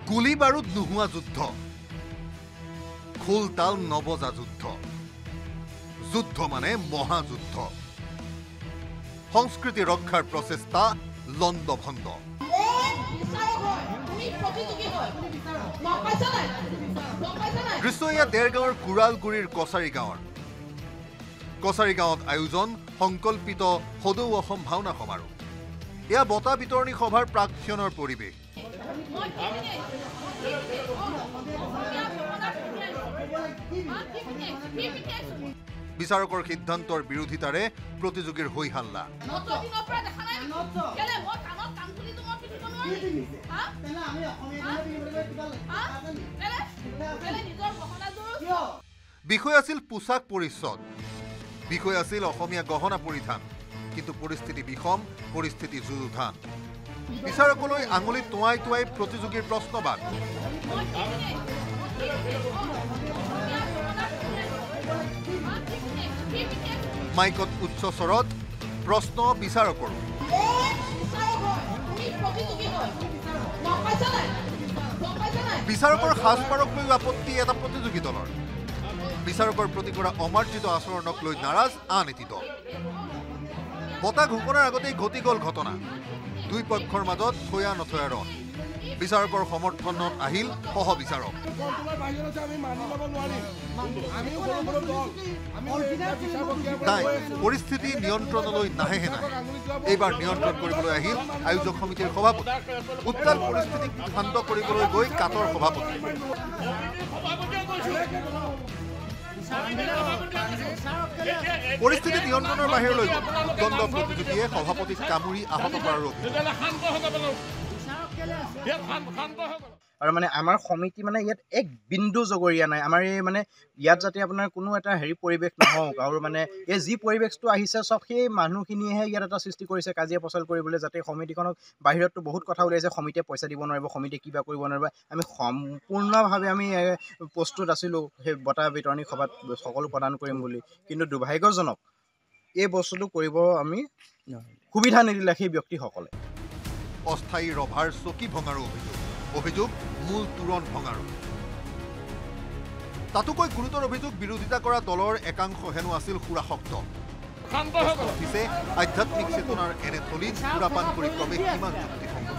গুলি বাৰুদ নোহোৱা যুদ্ধ, খোলতাল নবজা যুদ্ধ, যুদ্ধ মানে মহাযুদ্ধ, সংস্কৃতি ৰক্ষাৰ প্ৰচেষ্টা লণ্ডভণ্ড। দৃশ্য এয়া দেৰগাঁৱৰ কুৰালগুৰিৰ কছাৰী গাঁৱৰ। কছাৰী গাঁৱত আয়োজন সংকল্পিত সদৌ অসম ভাওনা সমাৰোহ। এয়া বঁটা বিতৰণী সভাৰ প্ৰাক্ষণৰ পৰিৱেশ। বিচাৰকৰ সিদ্ধান্তৰ বিৰোধিতাৰে প্ৰতিযোগীৰ হৈ হাল্লা। বিষয় আছিল পোছাক পৰিচ্ছদ, বিষয় আছিল অসমীয়া গহনা পৰিধান, কিন্তু পৰিস্থিতি বিষম, পৰিস্থিতি যুযুধান। বিচাৰকলৈ আঙুলিত টোৱাই টোৱাই প্ৰতিযোগীৰ প্ৰশ্নবাদ। মাইকত উচ্চ স্বৰত প্ৰশ্ন বিচাৰকৰ। বিচাৰকৰ সাজপাৰক লৈ আপত্তি এটা প্ৰতিযোগী দলৰ। বিচাৰকৰ প্ৰতি কৰা অমাৰ্জিত আচৰণক লৈ নাৰাজ আন এটি দল। বঁটা ঘোষণাৰ আগতেই ঘটি গ'ল ঘটনা। দুই পক্ষৰ মাজত থৈয়া নথৈয়া ৰণ। বিচাৰকৰ সমৰ্থনত আহিল সহ বিচাৰক। নাই, পৰিস্থিতি নিয়ন্ত্ৰণলৈ নাহেহে নাহে। এইবাৰ নিয়ন্ত্ৰণ কৰিবলৈ আহিল আয়োজক সমিতিৰ সভাপতি। উত্তাল পৰিস্থিতিক শান্ত কৰিবলৈ গৈ কাটৰ সভাপতি। পৰিস্থিতি নিয়ন্ত্ৰণৰ বাহিৰলৈ গ'ল। উদ্বণ্ড প্ৰতিযোগীয়ে সভাপতিক কামুৰি আহত কৰাৰ আৰু মানে আমাৰ সমিতি মানে ইয়াত এক বিন্দু জগৰীয়া নাই। আমাৰ এই মানে ইয়াত যাতে আপোনাৰ কোনো এটা পৰিৱেশ নহওক, আৰু মানে এই যি পৰিৱেশটো আহিছে চব সেই মানুহখিনিয়েহে ইয়াত এটা সৃষ্টি কৰিছে কাজিয়া পচাল কৰিবলৈ, যাতে সমিতিখনক বাহিৰততো বহুত কথা ওলাইছে, সমিতিয়ে পইচা দিব নোৱাৰিব, সমিতিয়ে কিবা কৰিব নোৱাৰিব। আমি সম্পূৰ্ণভাৱে আমি প্ৰস্তুত আছিলোঁ সেই বঁটা বিতৰণী সভাত সকলো প্ৰদান কৰিম বুলি, কিন্তু দুৰ্ভাগ্যজনক এই বস্তুটো কৰিব আমি সুবিধা নিদিলে সেই ব্যক্তিসকলে। অস্থায়ী ৰভাৰ চকী ভঙাৰো অভিযোগ মূল তোৰণ ভঙাৰো। তাতোকৈ গুৰুতৰ অভিযোগ বিৰোধিতা কৰা দলৰ একাংশ হেনো আছিল সুৰাসক্ত। আধ্যাত্মিক চেতনাৰ এনে থলীত সুৰাপান কৰি ক্ৰমে কিমান যুক্তিসংগত।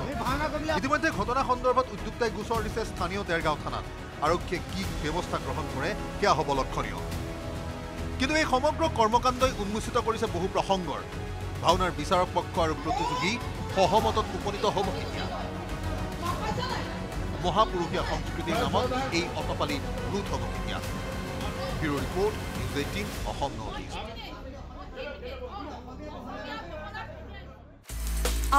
ইতিমধ্যে ঘটনা সন্দৰ্ভত উদ্যোক্তাই গোচৰ দিছে স্থানীয় দেৰগাঁও থানাত। আৰক্ষীয়ে কি ব্যৱস্থা গ্ৰহণ কৰে সেয়া হ'ব লক্ষণীয়। কিন্তু এই সমগ্ৰ কৰ্মকাণ্ডই উন্মোচিত কৰিছে বহু প্ৰসংগৰ। ভাওনাৰ বিচাৰক পক্ষ আৰু প্ৰতিযোগী সহমতত উপনীত হ'ব কেতিয়া? মহাপুৰুষীয়া সংস্কৃতিৰ নামত এই অটপালি ৰোধ হ'ব কেতিয়া? Bureau' report, news 18 Assam north east.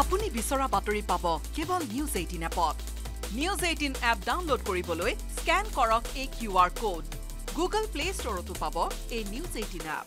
আপুনি বিচৰা বাতৰি পাব কেৱল নিউজ 18 এপত। নিউজ 18 এপ ডাউনলোড কৰিবলৈ স্কেন কৰক এই QR কোড। গুগল প্লে ষ্টৰতো পাব এই নিউজ 18 এপ।